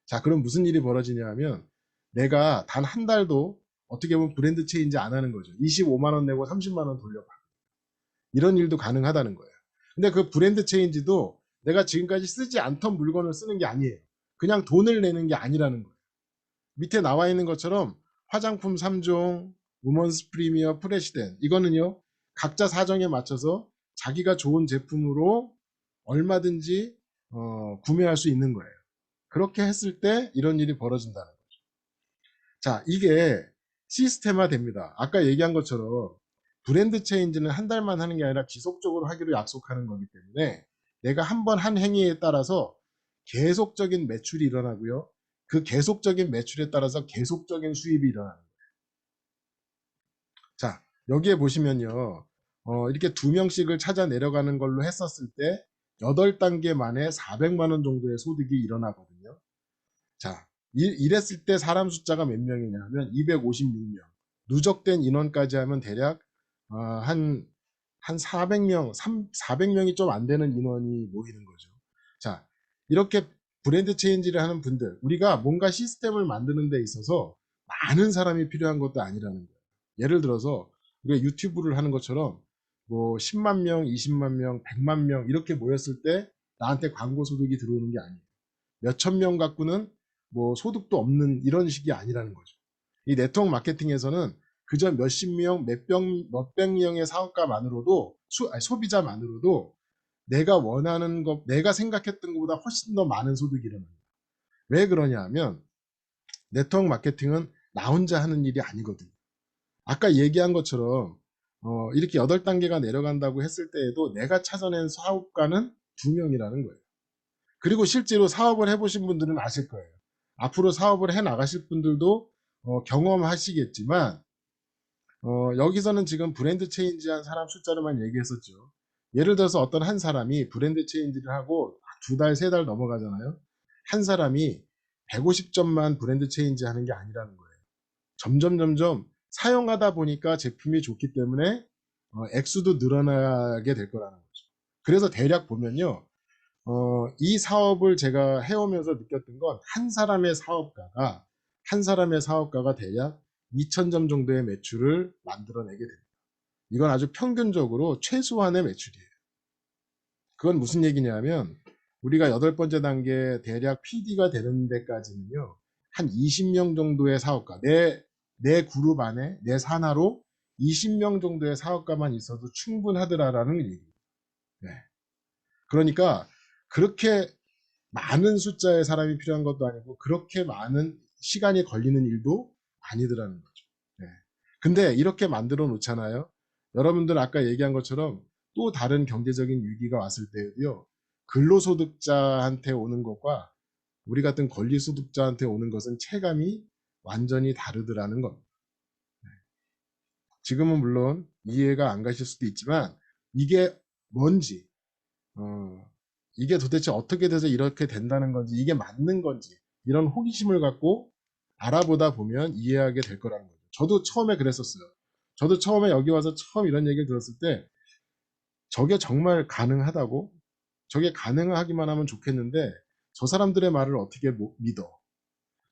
자, 그럼 무슨 일이 벌어지냐 하면 내가 단 한 달도 어떻게 보면 브랜드 체인지 안 하는 거죠. 25만 원 내고 30만 원 돌려봐. 이런 일도 가능하다는 거예요. 근데 그 브랜드 체인지도 내가 지금까지 쓰지 않던 물건을 쓰는 게 아니에요. 그냥 돈을 내는 게 아니라는 거예요. 밑에 나와 있는 것처럼 화장품 3종, 우먼스 프리미어, 프레시덴 이거는요. 각자 사정에 맞춰서 자기가 좋은 제품으로 얼마든지 구매할 수 있는 거예요. 그렇게 했을 때 이런 일이 벌어진다는 거예요. 자, 이게 시스템화 됩니다. 아까 얘기한 것처럼 브랜드 체인지는 한 달만 하는 게 아니라 지속적으로 하기로 약속하는 거기 때문에 내가 한 번 한 행위에 따라서 계속적인 매출이 일어나고요. 그 계속적인 매출에 따라서 계속적인 수입이 일어나는 거예요. 자, 여기에 보시면요. 이렇게 2명씩을 찾아 내려가는 걸로 했었을 때 8단계 만에 400만 원 정도의 소득이 일어나거든요. 자, 이랬을 때 사람 숫자가 몇 명이냐 하면 256명. 누적된 인원까지 하면 대략 한 400명, 400명이 좀 안 되는 인원이 모이는 거죠. 자, 이렇게 브랜드 체인지를 하는 분들, 우리가 뭔가 시스템을 만드는 데 있어서 많은 사람이 필요한 것도 아니라는 거예요. 예를 들어서 우리가 유튜브를 하는 것처럼 뭐 10만 명, 20만 명, 100만 명 이렇게 모였을 때 나한테 광고 소득이 들어오는 게 아니에요. 몇천 명 갖고는 뭐 소득도 없는 이런 식이 아니라는 거죠. 이 네트워크 마케팅에서는 그저 몇십 명, 몇백 명의 사업가만으로도 소비자만으로도 내가 원하는 것, 내가 생각했던 것보다 훨씬 더 많은 소득이 일어납니다. 왜 그러냐 하면 네트워크 마케팅은 나 혼자 하는 일이 아니거든요. 아까 얘기한 것처럼 이렇게 8단계가 내려간다고 했을 때에도 내가 찾아낸 사업가는 2명이라는 거예요. 그리고 실제로 사업을 해보신 분들은 아실 거예요. 앞으로 사업을 해 나가실 분들도 경험하시겠지만 여기서는 지금 브랜드 체인지한 사람 숫자로만 얘기했었죠. 예를 들어서 어떤 한 사람이 브랜드 체인지를 하고 2달, 3달 넘어가잖아요. 한 사람이 150점만 브랜드 체인지 하는 게 아니라는 거예요. 점점 사용하다 보니까 제품이 좋기 때문에 액수도 늘어나게 될 거라는 거죠. 그래서 대략 보면요. 이 사업을 제가 해오면서 느꼈던 건 한 사람의 사업가가 대략 2,000점 정도의 매출을 만들어내게 됩니다. 이건 아주 평균적으로 최소한의 매출이에요. 그건 무슨 얘기냐면 우리가 8번째 단계 대략 PD가 되는 데까지는요. 한 20명 정도의 사업가, 내 그룹 안에 내 산하로 20명 정도의 사업가만 있어도 충분하더라라는 얘기입니다. 네. 그러니까 그렇게 많은 숫자의 사람이 필요한 것도 아니고 그렇게 많은 시간이 걸리는 일도 아니더라는 거죠. 네. 근데 이렇게 만들어 놓잖아요. 여러분들 아까 얘기한 것처럼 또 다른 경제적인 위기가 왔을 때에도요. 근로소득자한테 오는 것과 우리 같은 권리소득자한테 오는 것은 체감이 완전히 다르더라는 겁니다. 지금은 물론 이해가 안 가실 수도 있지만 이게 뭔지 이게 도대체 어떻게 돼서 이렇게 된다는 건지 이게 맞는 건지 이런 호기심을 갖고 알아보다 보면 이해하게 될 거라는 거죠. 저도 처음에 그랬었어요. 저도 처음에 여기 와서 처음 이런 얘기를 들었을 때 저게 정말 가능하다고? 저게 가능하기만 하면 좋겠는데 저 사람들의 말을 어떻게 믿어?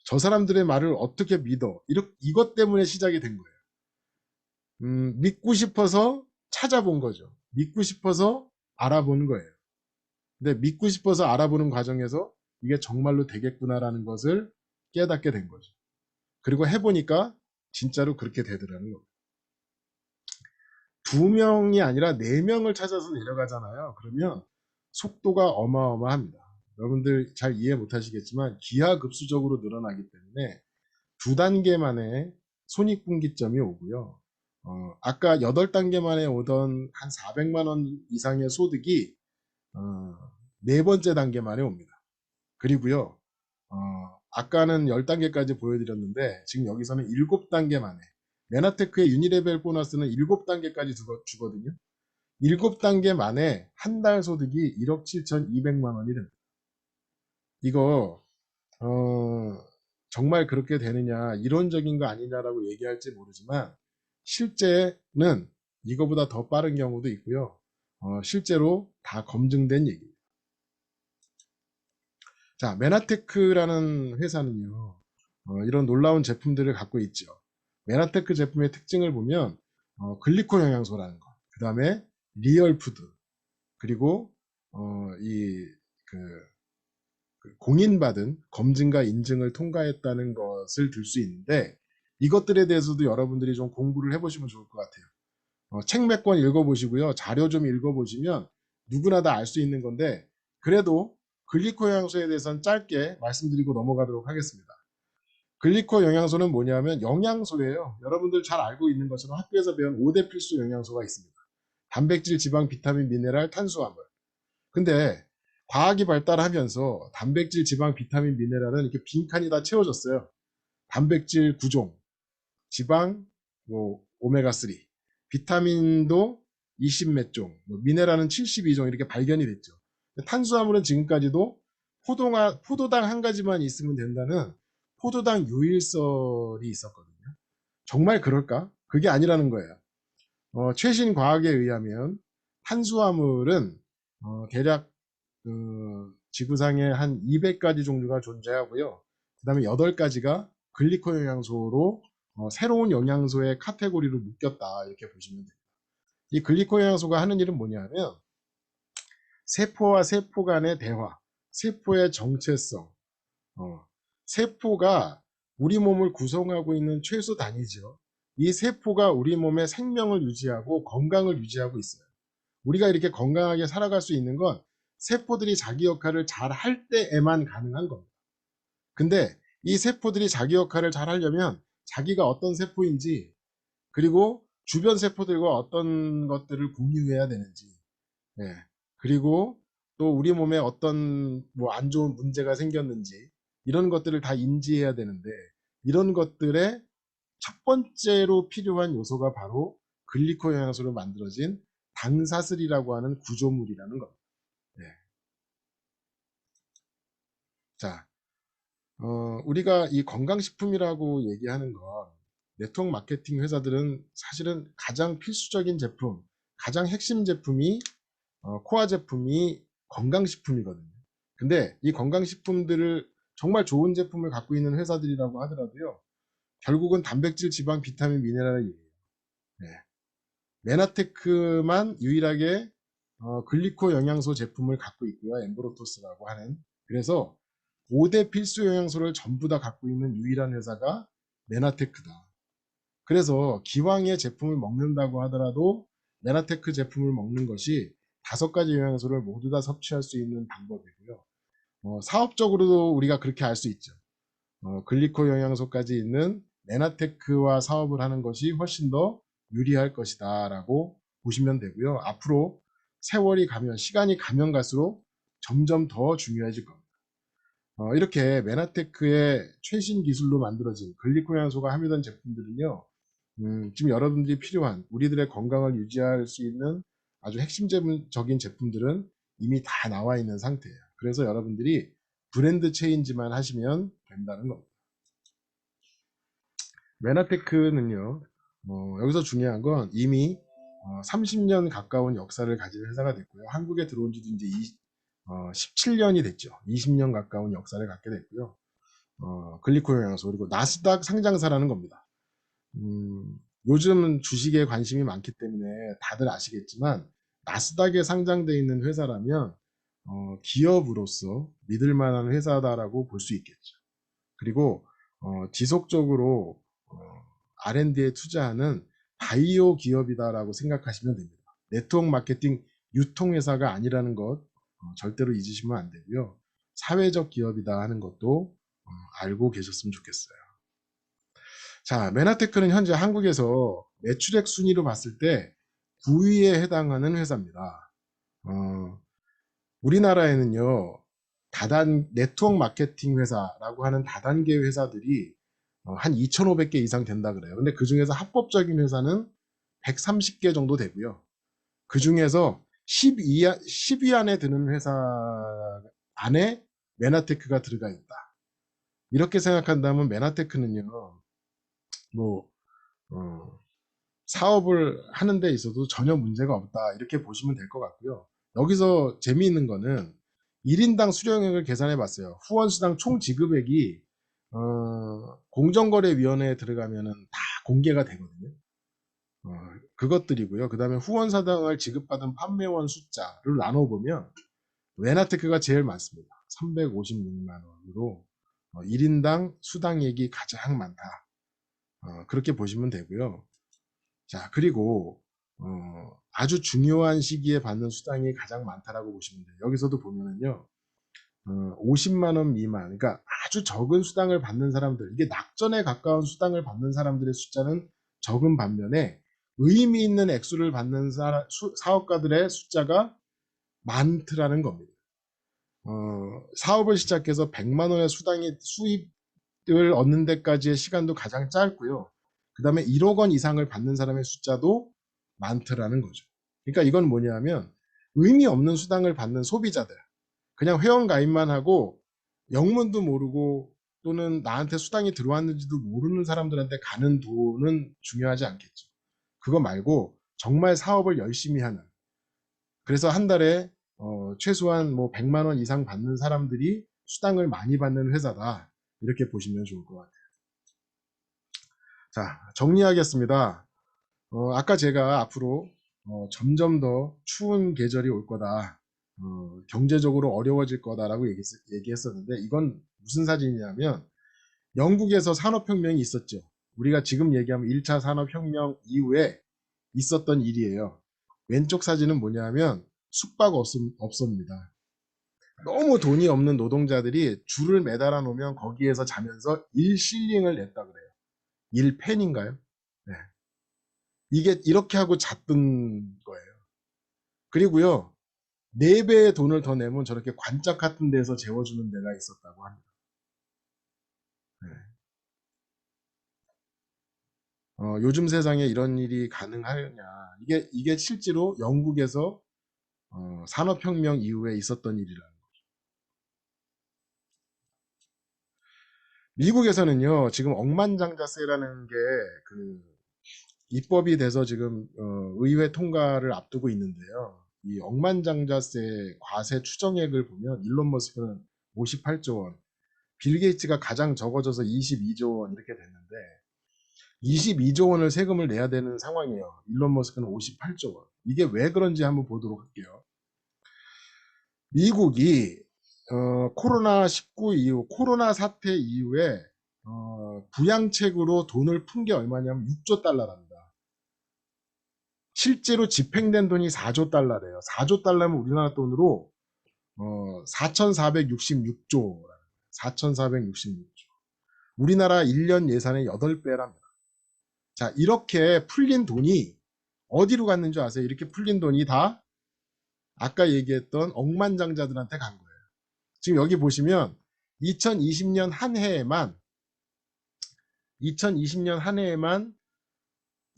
저 사람들의 말을 어떻게 믿어? 이것 때문에 시작이 된 거예요. 믿고 싶어서 찾아본 거죠. 믿고 싶어서 알아보는 거예요. 근데 믿고 싶어서 알아보는 과정에서 이게 정말로 되겠구나라는 것을 깨닫게 된 거죠. 그리고 해보니까 진짜로 그렇게 되더라는 겁니다. 2명이 아니라 4명을 찾아서 내려가잖아요. 그러면 속도가 어마어마합니다. 여러분들 잘 이해 못하시겠지만 기하급수적으로 늘어나기 때문에 2단계 만에 손익분기점이 오고요. 아까 8단계 만에 오던 한 400만 원 이상의 소득이 4번째 단계 만에 옵니다. 그리고요. 아까는 10단계까지 보여드렸는데 지금 여기서는 7단계 만에 메나테크의 유니레벨 보너스는 7단계까지 주거든요. 7단계 만에 한 달 소득이 1억 7,200만 원이 됩니다. 이거 정말 그렇게 되느냐 이론적인 거 아니냐라고 얘기할지 모르지만 실제는 이거보다 더 빠른 경우도 있고요. 실제로 다 검증된 얘기입니다. 자, 메나테크라는 회사는요. 이런 놀라운 제품들을 갖고 있죠. 메나테크 제품의 특징을 보면 글리코 영양소라는 거, 그 다음에 리얼푸드, 그리고 공인받은 검증과 인증을 통과했다는 것을 들 수 있는데, 이것들에 대해서도 여러분들이 좀 공부를 해보시면 좋을 것 같아요. 책 몇 권 읽어보시고요. 자료 좀 읽어보시면 누구나 다 알 수 있는 건데, 그래도 글리코 영양소에 대해서는 짧게 말씀드리고 넘어가도록 하겠습니다. 글리코 영양소는 뭐냐면 영양소예요. 여러분들 잘 알고 있는 것처럼 학교에서 배운 5대 필수 영양소가 있습니다. 단백질, 지방, 비타민, 미네랄, 탄수화물. 근데 과학이 발달하면서 단백질, 지방, 비타민, 미네랄은 이렇게 빈칸이 다 채워졌어요. 단백질 9종, 지방 오메가3, 비타민도 20몇 종, 미네랄은 72종 이렇게 발견이 됐죠. 탄수화물은 지금까지도 포도당 한 가지만 있으면 된다는 포도당 유일설이 있었거든요. 정말 그럴까? 그게 아니라는 거예요. 최신 과학에 의하면 탄수화물은 대략 지구상에 한 200가지 종류가 존재하고요. 그 다음에 8가지가 글리코 영양소로 새로운 영양소의 카테고리로 묶였다, 이렇게 보시면 됩니다. 이 글리코 영양소가 하는 일은 뭐냐면 세포와 세포 간의 대화, 세포의 정체성, 세포가 우리 몸을 구성하고 있는 최소 단위죠. 이 세포가 우리 몸의 생명을 유지하고 건강을 유지하고 있어요. 우리가 이렇게 건강하게 살아갈 수 있는 건 세포들이 자기 역할을 잘 할 때에만 가능한 겁니다. 근데 이 세포들이 자기 역할을 잘 하려면 자기가 어떤 세포인지, 그리고 주변 세포들과 어떤 것들을 공유해야 되는지, 예. 그리고 또 우리 몸에 어떤 안 좋은 문제가 생겼는지, 이런 것들을 다 인지해야 되는데, 이런 것들의 첫 번째로 필요한 요소가 바로 글리코 영양소로 만들어진 당사슬이라고 하는 구조물이라는 겁니다. 네. 자, 우리가 이 건강식품이라고 얘기하는 건, 네트워크 마케팅 회사들은 사실은 가장 필수적인 제품, 가장 핵심 제품이 코어 제품이 건강식품이거든요. 근데 이 건강식품들을 정말 좋은 제품을 갖고 있는 회사들이라고 하더라도요, 결국은 단백질, 지방, 비타민, 미네랄을 얘기해요. 네. 메나테크만 유일하게 글리코 영양소 제품을 갖고 있고요. 엠브로토스라고 하는. 그래서 5대 필수 영양소를 전부 다 갖고 있는 유일한 회사가 메나테크다. 그래서 기왕의 제품을 먹는다고 하더라도 메나테크 제품을 먹는 것이 5가지 영양소를 모두 다 섭취할 수 있는 방법이고요. 사업적으로도 우리가 그렇게 알 수 있죠. 글리코 영양소까지 있는 메나테크와 사업을 하는 것이 훨씬 더 유리할 것이다 라고 보시면 되고요. 앞으로 세월이 가면, 시간이 가면 갈수록 점점 더 중요해질 겁니다. 이렇게 메나테크의 최신 기술로 만들어진 글리코 영양소가 함유된 제품들은요, 지금 여러분들이 필요한 우리들의 건강을 유지할 수 있는 아주 핵심적인 제품들은 이미 다 나와 있는 상태예요. 그래서 여러분들이 브랜드 체인지만 하시면 된다는 겁니다. 메나테크는요, 여기서 중요한 건 이미 30년 가까운 역사를 가진 회사가 됐고요. 한국에 들어온 지도 이제 17년이 됐죠. 20년 가까운 역사를 갖게 됐고요. 글리코 영양소, 그리고 나스닥 상장사라는 겁니다. 요즘 주식에 관심이 많기 때문에 다들 아시겠지만 나스닥에 상장되어 있는 회사라면 기업으로서 믿을 만한 회사다라고 볼 수 있겠죠. 그리고 지속적으로 R&D에 투자하는 바이오 기업이다라고 생각하시면 됩니다. 네트워크 마케팅 유통회사가 아니라는 것 절대로 잊으시면 안 되고요. 사회적 기업이다 하는 것도 알고 계셨으면 좋겠어요. 자, 메나테크는 현재 한국에서 매출액 순위로 봤을 때 9위에 해당하는 회사입니다. 우리나라에는요, 네트워크 마케팅 회사라고 하는 다단계 회사들이 한 2,500개 이상 된다 그래요. 근데 그 중에서 합법적인 회사는 130개 정도 되고요. 그 중에서 10위 안에 드는 회사 안에 메나테크가 들어가 있다. 이렇게 생각한다면 메나테크는요, 사업을 하는 데 있어도 전혀 문제가 없다, 이렇게 보시면 될 것 같고요. 여기서 재미있는 거는 1인당 수령액을 계산해 봤어요. 후원수당 총 지급액이 공정거래위원회에 들어가면은 다 공개가 되거든요. 그것들이고요. 그 다음에 후원사당을 지급받은 판매원 숫자를 나눠보면 웨나테크가 제일 많습니다. 356만 원으로 1인당 수당액이 가장 많다. 그렇게 보시면 되고요. 자, 그리고 아주 중요한 시기에 받는 수당이 가장 많다라고 보시면 돼요. 여기서도 보면은요. 50만 원 미만, 그러니까 아주 적은 수당을 받는 사람들, 이게 낙전에 가까운 수당을 받는 사람들의 숫자는 적은 반면에 의미 있는 액수를 받는 사업가들의 숫자가 많더라는 겁니다. 사업을 시작해서 100만 원의 수입을 얻는 데까지의 시간도 가장 짧고요. 그 다음에 1억 원 이상을 받는 사람의 숫자도 많더라는 거죠. 그러니까 이건 뭐냐면 의미 없는 수당을 받는 소비자들, 그냥 회원 가입만 하고 영문도 모르고 또는 나한테 수당이 들어왔는지도 모르는 사람들한테 가는 돈은 중요하지 않겠죠. 그거 말고 정말 사업을 열심히 하는, 그래서 한 달에 최소한 뭐 100만 원 이상 받는 사람들이 수당을 많이 받는 회사다. 이렇게 보시면 좋을 것 같아요. 자, 정리하겠습니다. 아까 제가 앞으로 점점 더 추운 계절이 올 거다. 경제적으로 어려워질 거다라고 얘기했었는데 이건 무슨 사진이냐면 영국에서 산업혁명이 있었죠. 우리가 지금 얘기하면 1차 산업혁명 이후에 있었던 일이에요. 왼쪽 사진은 뭐냐면 숙박업소입니다. 너무 돈이 없는 노동자들이 줄을 매달아 놓으면 거기에서 자면서 1실링을 냈다 그래요. 1펜인가요? 네. 이게 이렇게 하고 잤던 거예요. 그리고요, 4배의 돈을 더 내면 저렇게 관짝 같은 데서 재워주는 데가 있었다고 합니다. 네. 요즘 세상에 이런 일이 가능하냐. 이게 실제로 영국에서 산업혁명 이후에 있었던 일이라는 거죠. 미국에서는요, 지금 억만장자세라는 게 입법이 돼서 지금 의회 통과를 앞두고 있는데요. 이 억만장자세 과세 추정액을 보면 일론 머스크는 58조 원, 빌 게이츠가 가장 적어져서 22조 원 이렇게 됐는데 22조 원을 세금을 내야 되는 상황이에요. 일론 머스크는 58조 원. 이게 왜 그런지 한번 보도록 할게요. 미국이 코로나19 이후, 코로나 사태 이후에 부양책으로 돈을 푼 게 얼마냐면 6조 달러랍니다. 실제로 집행된 돈이 4조 달러래요. 4조 달러면 우리나라 돈으로 4,466조. 4,466조. 우리나라 1년 예산의 8배랍니다. 자, 이렇게 풀린 돈이 어디로 갔는 줄 아세요? 이렇게 풀린 돈이 다 아까 얘기했던 억만장자들한테 간 거예요. 지금 여기 보시면 2020년 한 해에만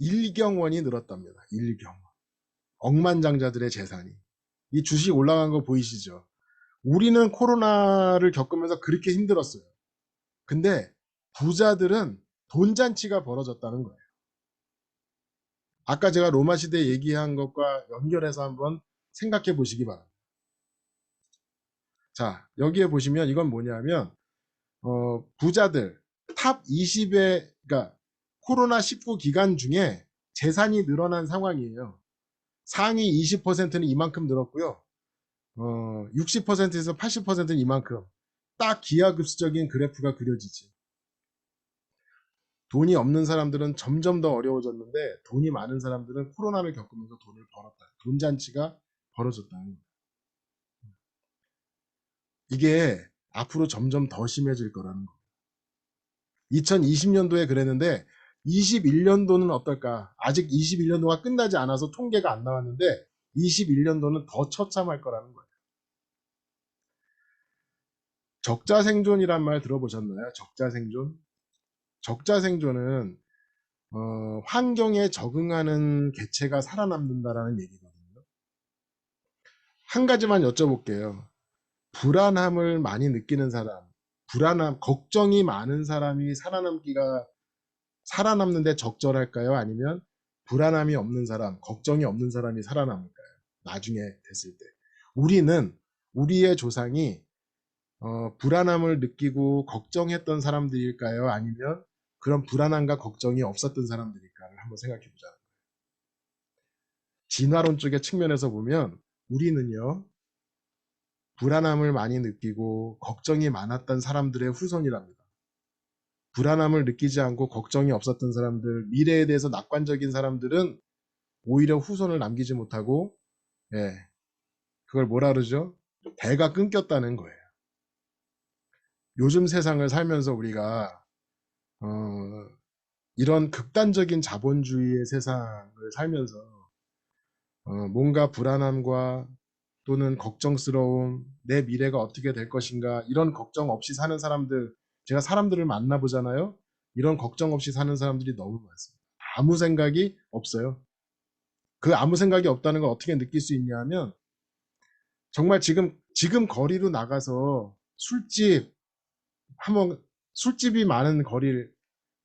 1경원이 늘었답니다. 1경원. 억만장자들의 재산이. 이 주식 올라간 거 보이시죠? 우리는 코로나를 겪으면서 그렇게 힘들었어요. 근데 부자들은 돈잔치가 벌어졌다는 거예요. 아까 제가 로마 시대 얘기한 것과 연결해서 한번 생각해 보시기 바랍니다. 자, 여기에 보시면 이건 뭐냐면 부자들 탑 20의, 그러니까 코로나19 기간 중에 재산이 늘어난 상황이에요. 상위 20%는 이만큼 늘었고요. 60%에서 80%는 이만큼. 딱 기하급수적인 그래프가 그려지지. 돈이 없는 사람들은 점점 더 어려워졌는데 돈이 많은 사람들은 코로나를 겪으면서 돈을 벌었다. 돈잔치가 벌어졌다는 거예요. 이게 앞으로 점점 더 심해질 거라는 거예요. 2020년도에 그랬는데 21년도는 어떨까? 아직 21년도가 끝나지 않아서 통계가 안 나왔는데 21년도는 더 처참할 거라는 거예요. 적자생존이란 말 들어보셨나요? 적자생존? 적자생존은 환경에 적응하는 개체가 살아남는다라는 얘기거든요. 한 가지만 여쭤볼게요. 불안함을 많이 느끼는 사람, 걱정이 많은 사람이 살아남는데 적절할까요? 아니면 불안함이 없는 사람, 걱정이 없는 사람이 살아남을까요? 나중에 됐을 때. 우리의 조상이 불안함을 느끼고 걱정했던 사람들일까요? 아니면 그런 불안함과 걱정이 없었던 사람들일까를 한번 생각해 보자. 진화론 쪽의 측면에서 보면 우리는요, 불안함을 많이 느끼고 걱정이 많았던 사람들의 후손이랍니다. 불안함을 느끼지 않고 걱정이 없었던 사람들, 미래에 대해서 낙관적인 사람들은 오히려 후손을 남기지 못하고, 예, 그걸 뭐라 그러죠? 대가 끊겼다는 거예요. 요즘 세상을 살면서 우리가 이런 극단적인 자본주의의 세상을 살면서 뭔가 불안함과 또는 걱정스러움, 내 미래가 어떻게 될 것인가 이런 걱정 없이 사는 사람들, 제가 사람들을 만나보잖아요. 이런 걱정 없이 사는 사람들이 너무 많습니다. 아무 생각이 없어요. 그 아무 생각이 없다는 걸 어떻게 느낄 수 있냐 하면 정말 지금 거리로 나가서 술집이 많은 거리를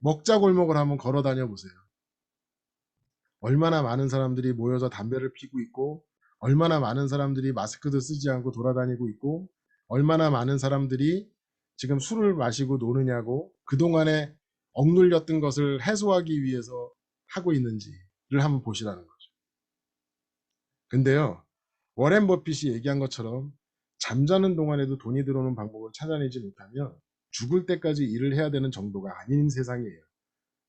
먹자골목을 한번 걸어 다녀 보세요. 얼마나 많은 사람들이 모여서 담배를 피고 있고, 얼마나 많은 사람들이 마스크도 쓰지 않고 돌아다니고 있고, 얼마나 많은 사람들이 지금 술을 마시고 노느냐고 그동안에 억눌렸던 것을 해소하기 위해서 하고 있는지를 한번 보시라는 거죠. 근데요, 워렌 버핏이 얘기한 것처럼 잠자는 동안에도 돈이 들어오는 방법을 찾아내지 못하면 죽을 때까지 일을 해야 되는 정도가 아닌 세상이에요.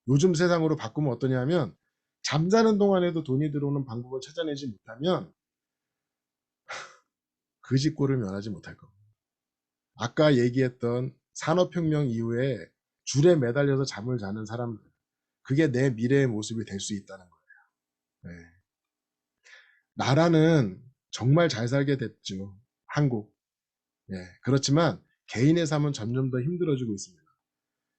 요즘 세상으로 바꾸면 어떠냐면 잠자는 동안에도 돈이 들어오는 방법을 찾아내지 못하면 그 직고를 면하지 못할 겁니다. 아까 얘기했던 산업혁명 이후에 줄에 매달려서 잠을 자는 사람들, 그게 내 미래의 모습이 될 수 있다는 거예요. 네. 나라는 정말 잘 살게 됐죠. 한국. 예, 그렇지만 개인의 삶은 점점 더 힘들어지고 있습니다.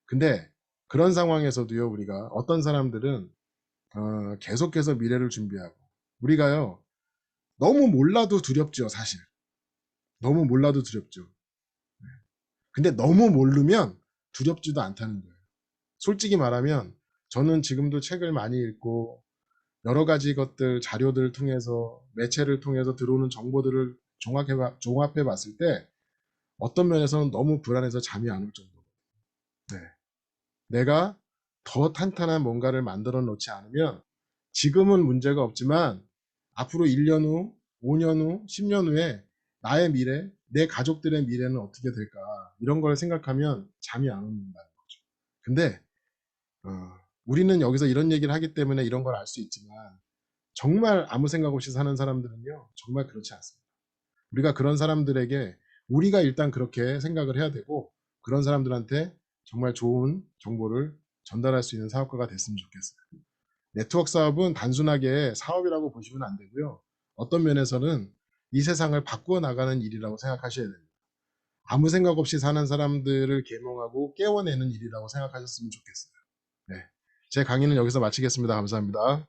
근데 그런 상황에서도요, 우리가 어떤 사람들은 계속해서 미래를 준비하고 우리가요, 너무 몰라도 두렵죠, 사실. 너무 몰라도 두렵죠. 근데 너무 모르면 두렵지도 않다는 거예요. 솔직히 말하면 저는 지금도 책을 많이 읽고 여러 가지 것들, 자료들을 통해서 매체를 통해서 들어오는 정보들을 종합해 봤을 때 어떤 면에서는 너무 불안해서 잠이 안 올 정도. 네. 내가 더 탄탄한 뭔가를 만들어 놓지 않으면 지금은 문제가 없지만 앞으로 1년 후, 5년 후, 10년 후에 나의 미래, 내 가족들의 미래는 어떻게 될까 이런 걸 생각하면 잠이 안 온다는 거죠. 근데 우리는 여기서 이런 얘기를 하기 때문에 이런 걸 알 수 있지만 정말 아무 생각 없이 사는 사람들은요, 정말 그렇지 않습니다. 우리가 그런 사람들에게 우리가 일단 그렇게 생각을 해야 되고 그런 사람들한테 정말 좋은 정보를 전달할 수 있는 사업가가 됐으면 좋겠어요. 네트워크 사업은 단순하게 사업이라고 보시면 안 되고요. 어떤 면에서는 이 세상을 바꾸어 나가는 일이라고 생각하셔야 됩니다. 아무 생각 없이 사는 사람들을 계몽하고 깨워내는 일이라고 생각하셨으면 좋겠어요. 네. 제 강의는 여기서 마치겠습니다. 감사합니다.